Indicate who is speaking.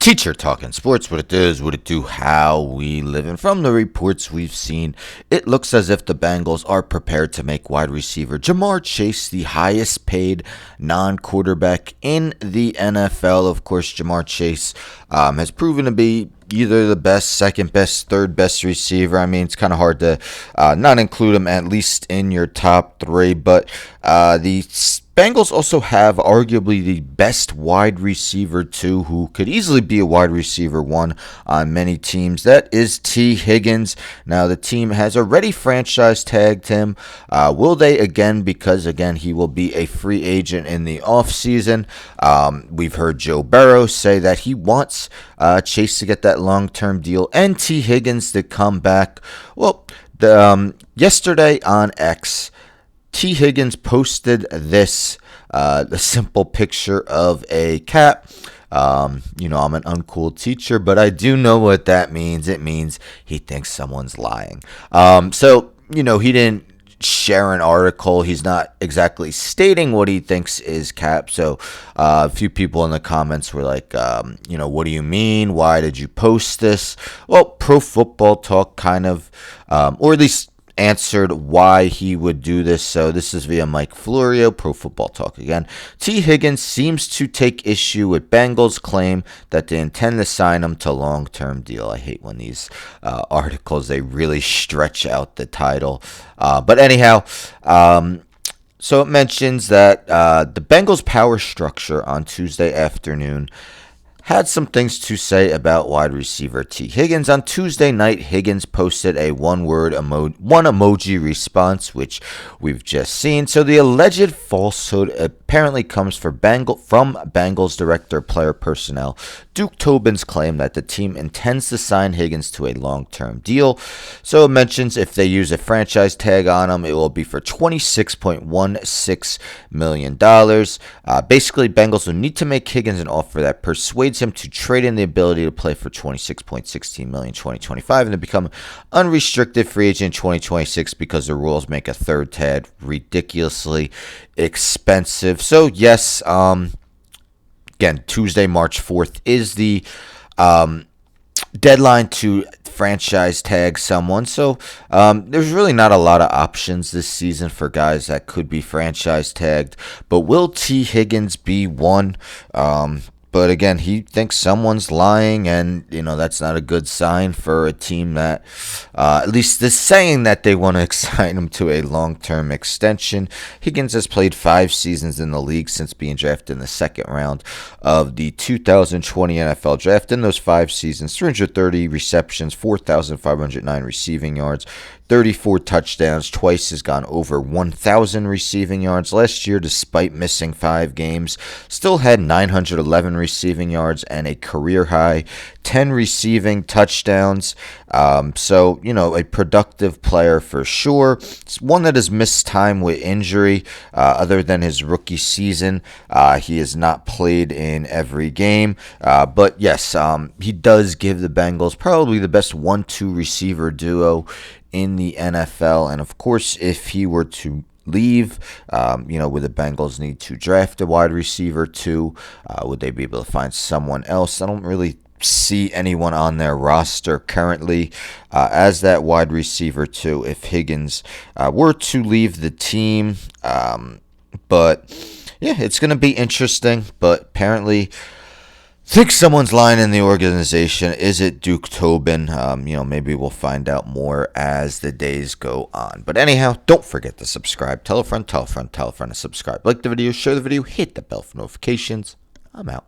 Speaker 1: Teacher talking sports, what it does, what it do, how we live. And from the reports we've seen, it looks as if the Bengals are prepared to make wide receiver Jamar Chase the highest paid non-quarterback in the NFL. Of course, Jamar Chase has proven to be either the best, second best, third best receiver. I mean, it's kind of hard to not include him at least in your top three, but the Bengals also have arguably the best wide receiver two, who could easily be a wide receiver one on many teams. That is T. Higgins. Now, the team has already franchise tagged him. Will they again? Because, again, he will be a free agent in the offseason. We've heard Joe Burrow say that he wants Chase to get that long-term deal and T. Higgins to come back. Well, yesterday on X, T. Higgins posted this, a simple picture of a cat. I'm an uncool teacher, but I do know what that means. It means he thinks someone's lying. He didn't share an article. He's not exactly stating what he thinks is cap. So a few people in the comments were like, what do you mean? Why did you post this? Well, Pro Football Talk kind of, or at least answered why he would do this. So this is via Mike Florio, Pro Football Talk again. T. Higgins seems to take issue with Bengals' claim that they intend to sign him to long-term deal. I hate when these articles, they really stretch out the title. But anyhow, so it mentions that the Bengals' power structure on Tuesday afternoon had some things to say about wide receiver T. Higgins. On Tuesday night, Higgins posted a one-emoji response, which we've just seen. So the alleged falsehood apparently comes from Bengals director of player personnel Duke Tobin's claim that the team intends to sign Higgins to a long-term deal. So it mentions if they use a franchise tag on him, it will be for $26.16 million. Basically, Bengals will need to make Higgins an offer that persuades him to trade in the ability to play for $26.16 million in 2025 and to become unrestricted free agent in 2026 because the rules make a third tag ridiculously expensive. So yes, again, Tuesday, March 4th is the deadline to franchise tag someone. So there's really not a lot of options this season for guys that could be franchise tagged. But will T. Higgins be one? But again, he thinks someone's lying, and, that's not a good sign for a team that at least is saying that they want to sign him to a long-term extension. Higgins has played 5 seasons in the league since being drafted in the second round of the 2020 NFL Draft. In those 5 seasons, 330 receptions, 4,509 receiving yards, 34 touchdowns, twice has gone over 1,000 receiving yards. Last year, despite missing 5 games, still had 911 receiving yards and a career-high 10 receiving touchdowns. A productive player for sure. It's one that has missed time with injury. Other than his rookie season, he has not played in every game. But yes, he does give the Bengals probably the best 1-2 receiver duo in the NFL. And of course, if he were to leave, would the Bengals need to draft a wide receiver too? Would they be able to find someone else? I don't really see anyone on their roster currently as that wide receiver too if Higgins were to leave the team. But yeah, it's going to be interesting. But apparently, think someone's lying in the organization. Is it Duke Tobin? Maybe we'll find out more as the days go on. But anyhow, don't forget to subscribe. Tell a friend to subscribe. Like the video, share the video, hit the bell for notifications. I'm out.